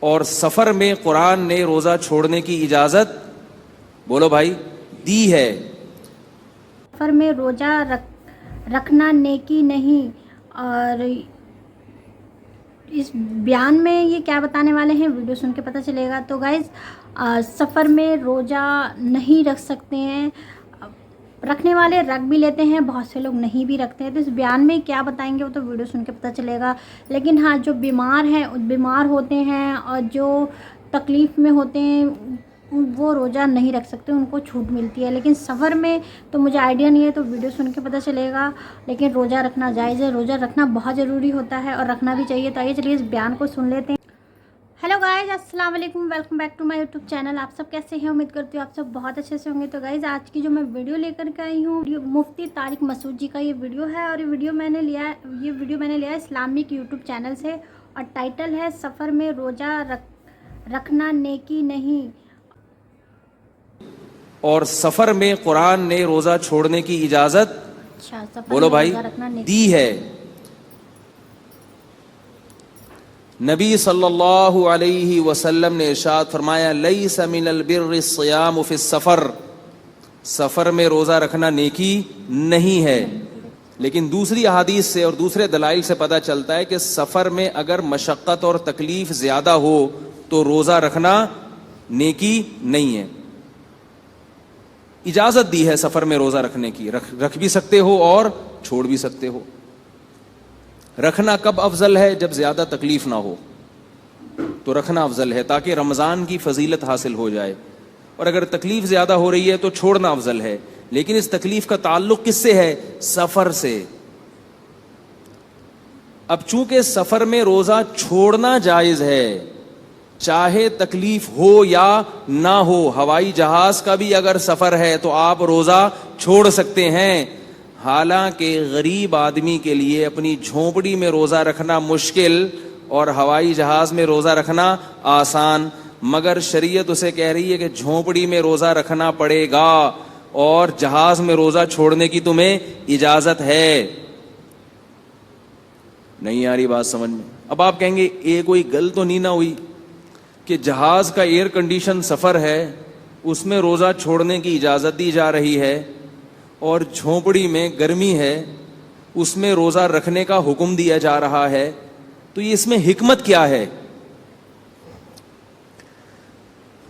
اور سفر میں قرآن نے روزہ چھوڑنے کی اجازت بولو بھائی دی ہے. سفر میں روزہ رکھنا نیکی نہیں. اور اس بیان میں یہ کیا بتانے والے ہیں ویڈیو سن کے پتہ چلے گا. تو گائز سفر میں روزہ نہیں رکھ سکتے ہیں. رکھنے والے رکھ بھی لیتے ہیں, بہت سے لوگ نہیں بھی رکھتے ہیں. تو اس بیان میں کیا بتائیں گے وہ تو ویڈیو سن کے پتہ چلے گا. لیکن ہاں جو بیمار ہوتے ہیں اور جو تکلیف میں ہوتے ہیں وہ روزہ نہیں رکھ سکتے, ان کو چھوٹ ملتی ہے. لیکن سفر میں تو مجھے آئیڈیا نہیں ہے, تو ویڈیو سن کے پتہ چلے گا. لیکن روزہ رکھنا جائز ہے, روزہ رکھنا بہت ضروری ہوتا ہے اور رکھنا بھی چاہیے. تو آئیے چلیے اس بیان کو سن لیتے ہیں. ہیلو گائز, السلام علیکم, welcome back to my YouTube channel. آپ سب کیسے ہیں؟ امید کرتی ہوں آپ سب بہت اچھے سے ہوں گے. تو گائز آج کی جو میں ویڈیو لے کر کے آئی ہوں مفتی طارق مسعود جی کا یہ ویڈیو ہے. اور یہ ویڈیو میں نے لیا اسلامک یوٹیوب چینل سے, اور ٹائٹل ہے سفر میں روزہ رکھنا نیکی نہیں. اور سفر میں قرآن نے روزہ چھوڑنے کی اجازت بولو بھائی دی ہے. نبی صلی اللہ علیہ وسلم نے ارشاد فرمایا لیس من البر الصیام فی السفر, سفر میں روزہ رکھنا نیکی نہیں ہے. لیکن دوسری احادیث سے اور دوسرے دلائل سے پتہ چلتا ہے کہ سفر میں اگر مشقت اور تکلیف زیادہ ہو تو روزہ رکھنا نیکی نہیں ہے. اجازت دی ہے سفر میں روزہ رکھنے کی, رکھ بھی سکتے ہو اور چھوڑ بھی سکتے ہو. رکھنا کب افضل ہے؟ جب زیادہ تکلیف نہ ہو تو رکھنا افضل ہے تاکہ رمضان کی فضیلت حاصل ہو جائے. اور اگر تکلیف زیادہ ہو رہی ہے تو چھوڑنا افضل ہے. لیکن اس تکلیف کا تعلق کس سے ہے؟ سفر سے. اب چونکہ سفر میں روزہ چھوڑنا جائز ہے چاہے تکلیف ہو یا نہ ہو, ہوائی جہاز کا بھی اگر سفر ہے تو آپ روزہ چھوڑ سکتے ہیں. حالانکہ غریب آدمی کے لیے اپنی جھونپڑی میں روزہ رکھنا مشکل اور ہوائی جہاز میں روزہ رکھنا آسان, مگر شریعت اسے کہہ رہی ہے کہ جھونپڑی میں روزہ رکھنا پڑے گا اور جہاز میں روزہ چھوڑنے کی تمہیں اجازت ہے. نہیں آ رہی بات سمجھ میں؟ اب آپ کہیں گے یہ کوئی گل تو نہیں نہ ہوئی کہ جہاز کا ایئر کنڈیشن سفر ہے اس میں روزہ چھوڑنے کی اجازت دی جا رہی ہے اور جھونپڑی میں گرمی ہے اس میں روزہ رکھنے کا حکم دیا جا رہا ہے, تو یہ اس میں حکمت کیا ہے؟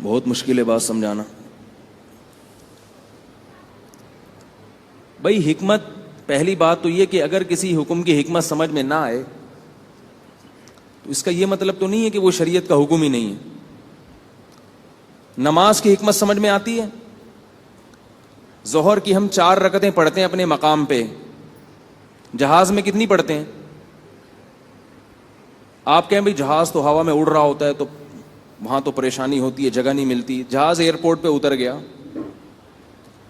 بہت مشکل ہے بات سمجھانا. بھائی حکمت, پہلی بات تو یہ کہ اگر کسی حکم کی حکمت سمجھ میں نہ آئے تو اس کا یہ مطلب تو نہیں ہے کہ وہ شریعت کا حکم ہی نہیں ہے. نماز کی حکمت سمجھ میں آتی ہے. ظہر کی ہم 4 رکعتیں پڑھتے ہیں اپنے مقام پہ, جہاز میں کتنی پڑھتے ہیں؟ آپ کہیں بھائی جہاز تو ہوا میں اڑ رہا ہوتا ہے تو وہاں تو پریشانی ہوتی ہے, جگہ نہیں ملتی. جہاز ایئرپورٹ پہ اتر گیا,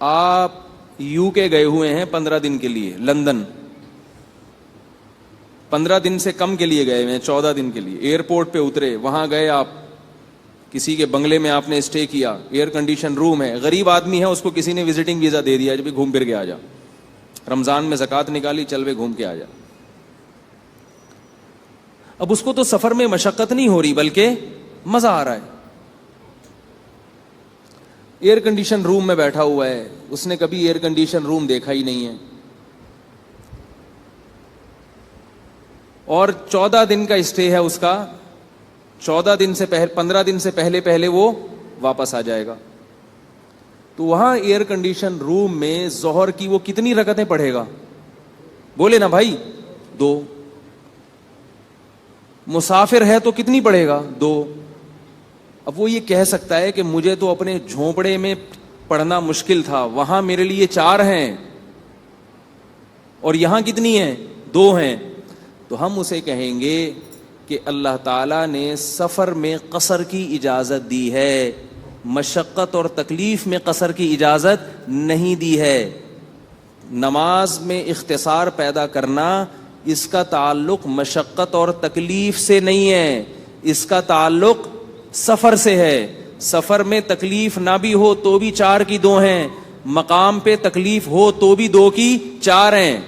آپ یو کے گئے ہوئے ہیں 15 دن کے لیے, لندن 15 دن سے کم کے لیے گئے ہوئے ہیں, 14 دن کے لیے. ایئرپورٹ پہ اترے, وہاں گئے, آپ کسی کے بنگلے میں آپ نے اسٹے کیا, ایئر کنڈیشن روم ہے, غریب آدمی ہے, اس کو کسی نے وزٹنگ ویزا دے دیا, جب گھوم پھر کے آ جا, رمضان میں زکوٰۃ نکالی, چل وے گھوم کے آ جا. اب اس کو تو سفر میں مشقت نہیں ہو رہی بلکہ مزہ آ رہا ہے. ایئر کنڈیشن روم میں بیٹھا ہوا ہے, اس نے کبھی ایئر کنڈیشن روم دیکھا ہی نہیں ہے, اور 14 دن کا اسٹے ہے اس کا. 14 دن سے 15 دن سے پہلے وہ واپس آ جائے گا. تو وہاں ایئر کنڈیشن روم میں ظہر کی وہ کتنی رکعتیں پڑھے گا؟ بولے نا بھائی, 2. مسافر ہے تو کتنی پڑھے گا؟ 2. اب وہ یہ کہہ سکتا ہے کہ مجھے تو اپنے جھونپڑے میں پڑھنا مشکل تھا, وہاں میرے لیے 4 ہیں اور یہاں کتنی ہیں؟ 2 ہیں. تو ہم اسے کہیں گے کہ اللہ تعالیٰ نے سفر میں قصر کی اجازت دی ہے, مشقت اور تکلیف میں قصر کی اجازت نہیں دی ہے. نماز میں اختصار پیدا کرنا, اس کا تعلق مشقت اور تکلیف سے نہیں ہے, اس کا تعلق سفر سے ہے. سفر میں تکلیف نہ بھی ہو تو بھی 4 کی 2 ہیں, مقام پہ تکلیف ہو تو بھی 2 کی 4 ہیں.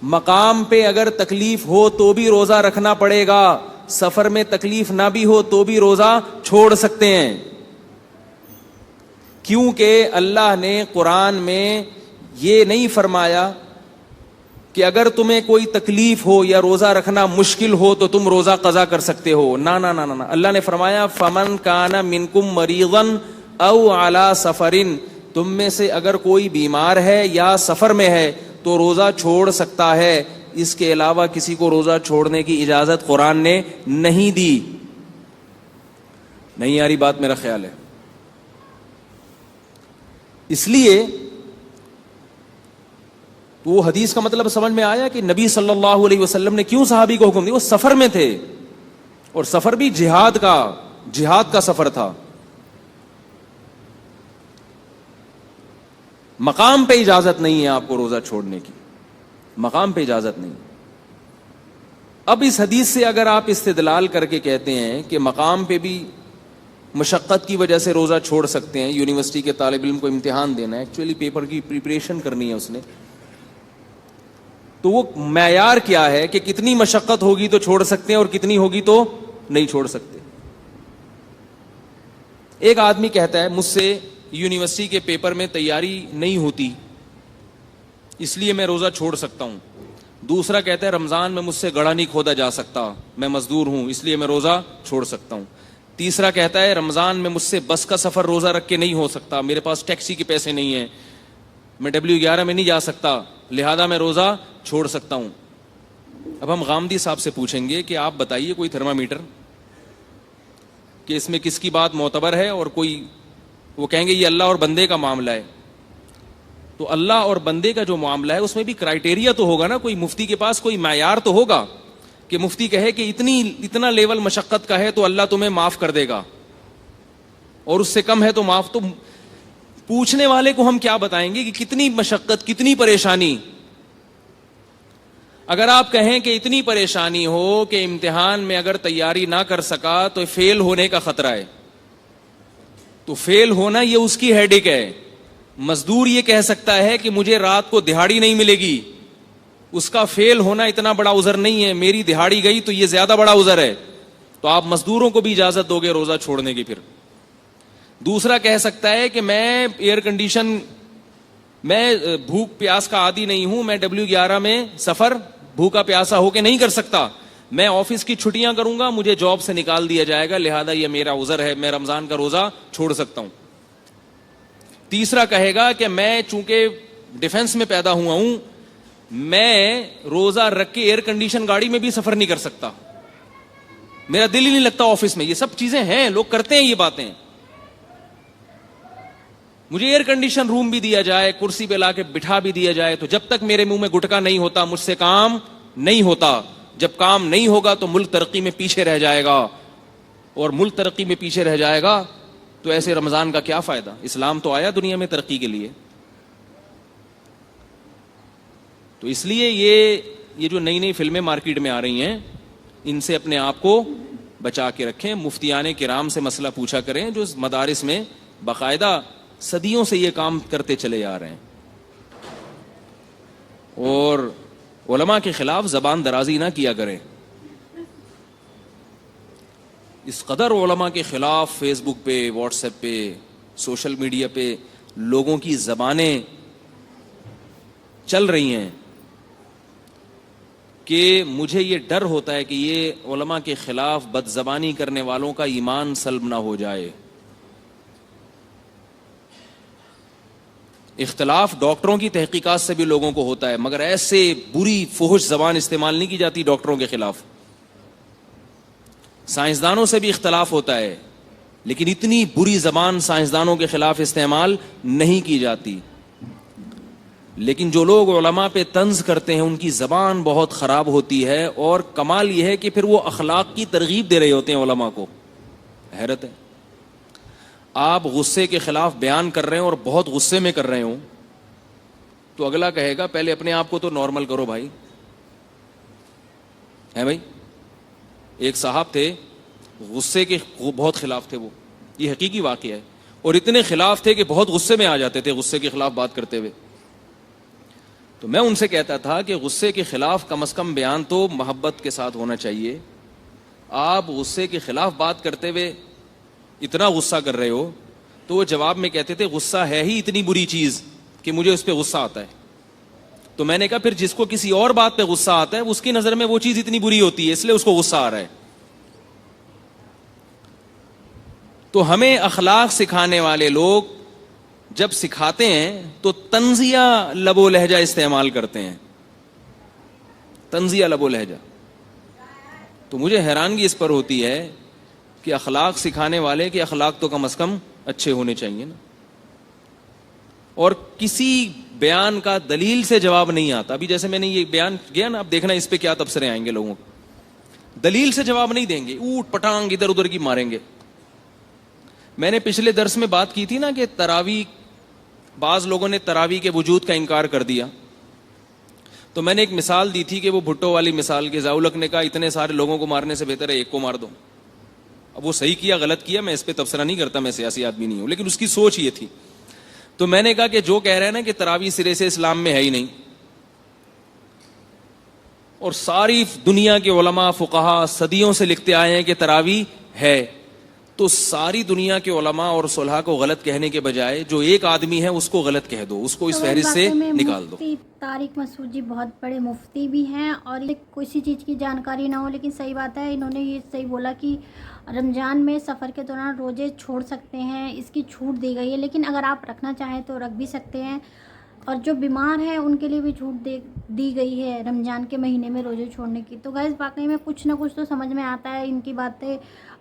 مقام پہ اگر تکلیف ہو تو بھی روزہ رکھنا پڑے گا, سفر میں تکلیف نہ بھی ہو تو بھی روزہ چھوڑ سکتے ہیں، کیونکہ اللہ نے قرآن میں یہ نہیں فرمایا کہ اگر تمہیں کوئی تکلیف ہو یا روزہ رکھنا مشکل ہو تو تم روزہ قضا کر سکتے ہو. نا نا نا نا، اللہ نے فرمایا فمن کان منکم مریضا او علی سفر، تم میں سے اگر کوئی بیمار ہے یا سفر میں ہے تو روزہ چھوڑ سکتا ہے. اس کے علاوہ کسی کو روزہ چھوڑنے کی اجازت قرآن نے نہیں دی. نہیں آ رہی بات میرا خیال ہے. اس لیے وہ حدیث کا مطلب سمجھ میں آیا کہ نبی صلی اللہ علیہ وسلم نے کیوں صحابی کو حکم دیا. وہ سفر میں تھے اور سفر بھی جہاد کا سفر تھا. مقام پہ اجازت نہیں ہے آپ کو روزہ چھوڑنے کی، مقام پہ اجازت نہیں. اب اس حدیث سے اگر آپ استدلال کر کے کہتے ہیں کہ مقام پہ بھی مشقت کی وجہ سے روزہ چھوڑ سکتے ہیں، یونیورسٹی کے طالب علم کو امتحان دینا ہے، ایکچولی پیپر کی پریپریشن کرنی ہے اس نے، تو وہ معیار کیا ہے کہ کتنی مشقت ہوگی تو چھوڑ سکتے ہیں اور کتنی ہوگی تو نہیں چھوڑ سکتے. ایک آدمی کہتا ہے مجھ سے یونیورسٹی کے پیپر میں تیاری نہیں ہوتی اس لیے میں روزہ چھوڑ سکتا ہوں. دوسرا کہتا ہے رمضان میں مجھ سے گڑھا نہیں کھودا جا سکتا، میں مزدور ہوں اس لیے میں روزہ چھوڑ سکتا ہوں. تیسرا کہتا ہے رمضان میں مجھ سے بس کا سفر روزہ رکھ کے نہیں ہو سکتا، میرے پاس ٹیکسی کے پیسے نہیں ہیں، میں W11 میں نہیں جا سکتا لہذا میں روزہ چھوڑ سکتا ہوں. اب ہم غامدی صاحب سے پوچھیں گے کہ آپ بتائیے کوئی تھرمامیٹر کہ اس میں کس کی بات معتبر ہے، اور کوئی وہ کہیں گے یہ اللہ اور بندے کا معاملہ ہے. تو اللہ اور بندے کا جو معاملہ ہے اس میں بھی کرائٹیریا تو ہوگا نا، کوئی مفتی کے پاس کوئی معیار تو ہوگا کہ مفتی کہے کہ اتنا لیول مشقت کا ہے تو اللہ تمہیں معاف کر دے گا اور اس سے کم ہے تو معاف. تو پوچھنے والے کو ہم کیا بتائیں گے کہ کتنی مشقت کتنی پریشانی. اگر آپ کہیں کہ اتنی پریشانی ہو کہ امتحان میں اگر تیاری نہ کر سکا تو فیل ہونے کا خطرہ ہے، تو فیل ہونا یہ اس کی ہیڈک ہے. مزدور یہ کہہ سکتا ہے کہ مجھے رات کو دہاڑی نہیں ملے گی، اس کا فیل ہونا اتنا بڑا عذر نہیں ہے، میری دہاڑی گئی تو یہ زیادہ بڑا عذر ہے. تو آپ مزدوروں کو بھی اجازت دو گے روزہ چھوڑنے کی. پھر دوسرا کہہ سکتا ہے کہ میں ایئر کنڈیشن، میں بھوک پیاس کا عادی نہیں ہوں، میں W11 میں سفر بھوکا پیاسا ہو کے نہیں کر سکتا، میں آفس کی چھٹیاں کروں گا، مجھے جاب سے نکال دیا جائے گا لہذا یہ میرا عذر ہے، میں رمضان کا روزہ چھوڑ سکتا ہوں. تیسرا کہے گا کہ میں چونکہ ڈیفنس میں پیدا ہوا ہوں، میں روزہ رکھ کے ایئر کنڈیشن گاڑی میں بھی سفر نہیں کر سکتا، میرا دل ہی نہیں لگتا آفس میں. یہ سب چیزیں ہیں، لوگ کرتے ہیں یہ باتیں. مجھے ایئر کنڈیشن روم بھی دیا جائے، کرسی پہ لا کے بٹھا بھی دیا جائے، تو جب تک میرے منہ میں گٹکا نہیں ہوتا مجھ سے کام نہیں ہوتا. جب کام نہیں ہوگا تو ملک ترقی میں پیچھے رہ جائے گا، اور ملک ترقی میں پیچھے رہ جائے گا تو ایسے رمضان کا کیا فائدہ. اسلام تو آیا دنیا میں ترقی کے لیے. تو اس لیے یہ جو نئی نئی فلمیں مارکیٹ میں آ رہی ہیں ان سے اپنے آپ کو بچا کے رکھیں. مفتیان کرام سے مسئلہ پوچھا کریں جو مدارس میں باقاعدہ صدیوں سے یہ کام کرتے چلے آ رہے ہیں. اور علماء کے خلاف زبان درازی نہ کیا کریں. اس قدر علماء کے خلاف فیس بک پہ، واٹس ایپ پہ، سوشل میڈیا پہ لوگوں کی زبانیں چل رہی ہیں کہ مجھے یہ ڈر ہوتا ہے کہ یہ علماء کے خلاف بد زبانی کرنے والوں کا ایمان سلب نہ ہو جائے. اختلاف ڈاکٹروں کی تحقیقات سے بھی لوگوں کو ہوتا ہے، مگر ایسے بری فحش زبان استعمال نہیں کی جاتی ڈاکٹروں کے خلاف. سائنسدانوں سے بھی اختلاف ہوتا ہے لیکن اتنی بری زبان سائنسدانوں کے خلاف استعمال نہیں کی جاتی. لیکن جو لوگ علماء پہ طنز کرتے ہیں ان کی زبان بہت خراب ہوتی ہے، اور کمال یہ ہے کہ پھر وہ اخلاق کی ترغیب دے رہے ہوتے ہیں علماء کو. حیرت ہے. آپ غصے کے خلاف بیان کر رہے ہیں اور بہت غصے میں کر رہے ہوں تو اگلا کہے گا پہلے اپنے آپ کو تو نارمل کرو بھائی. ہے بھائی. ایک صاحب تھے غصے کے بہت خلاف تھے، وہ یہ حقیقی واقعہ ہے، اور اتنے خلاف تھے کہ بہت غصے میں آ جاتے تھے غصے کے خلاف بات کرتے ہوئے. تو میں ان سے کہتا تھا کہ غصے کے خلاف کم از کم بیان تو محبت کے ساتھ ہونا چاہیے. آپ غصے کے خلاف بات کرتے ہوئے اتنا غصہ کر رہے ہو, تو وہ جواب میں کہتے تھے غصہ ہے ہی اتنی بری چیز کہ مجھے اس پہ غصہ آتا ہے. تو میں نے کہا پھر جس کو کسی اور بات پہ غصہ آتا ہے اس کی نظر میں وہ چیز اتنی بری ہوتی ہے, اس لیے اس کو غصہ آ رہا ہے. تو ہمیں اخلاق سکھانے والے لوگ جب سکھاتے ہیں تو طنزیہ لب و لہجہ استعمال کرتے ہیں, طنزیہ لب و لہجہ. تو مجھے حیرانگی اس پر ہوتی ہے کہ اخلاق سکھانے والے کے اخلاق تو کم از کم اچھے ہونے چاہیے نا. اور کسی بیان کا دلیل سے جواب نہیں آتا. ابھی جیسے میں نے یہ بیان کیا نا, اب دیکھنا اس پہ کیا تبصرے آئیں گے لوگوں کو. دلیل سے جواب نہیں دیں گے, اوٹ پٹانگ ادھر ادھر کی ماریں گے. میں نے پچھلے درس میں بات کی تھی نا کہ تراویح, بعض لوگوں نے تراویح کے وجود کا انکار کر دیا. تو میں نے ایک مثال دی تھی کہ وہ بھٹو والی مثال کے ضیاء نے کہا اتنے سارے لوگوں کو مارنے سے بہتر ہے ایک کو مار دو. اب وہ صحیح کیا غلط کیا میں اس پہ تبصرہ نہیں کرتا, میں سیاسی آدمی نہیں ہوں, لیکن اس کی سوچ یہ تھی. تو میں نے کہا کہ جو کہہ رہے ہیں نا کہ تراویح سرے سے اسلام میں ہے ہی نہیں, اور ساری دنیا کے علماء فقہا صدیوں سے لکھتے آئے ہیں کہ تراویح ہے, تو ساری دنیا کے علماء اور صلحاء کو غلط کہنے کے بجائے جو ایک آدمی ہے اس کو غلط کہہ دو, اس کو اس فہرست سے نکال دو. طارق مسعود جی بہت بڑے مفتی بھی ہیں, اور کسی چیز کی جانکاری نہ ہو, لیکن صحیح بات ہے انہوں نے یہ صحیح بولا کہ رمضان میں سفر کے دوران روزے چھوڑ سکتے ہیں, اس کی چھوٹ دی گئی ہے, لیکن اگر آپ رکھنا چاہیں تو رکھ بھی سکتے ہیں. اور جو بیمار ہیں ان کے لیے بھی چھوٹ دی گئی ہے رمضان کے مہینے میں روزے چھوڑنے کی. تو گائز واقعی میں کچھ نہ کچھ تو سمجھ میں آتا ہے, ان کی باتیں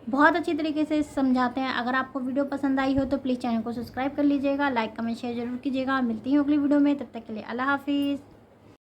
بہت اچھی طریقے سے سمجھاتے ہیں. اگر آپ کو ویڈیو پسند آئی ہو تو پلیز چینل کو سبسکرائب کر لیجیے گا, لائک کمنٹ شیئر ضرور کیجیے گا. ملتی ہیں اگلی ویڈیو میں, تب تک کے لیے اللہ حافظ.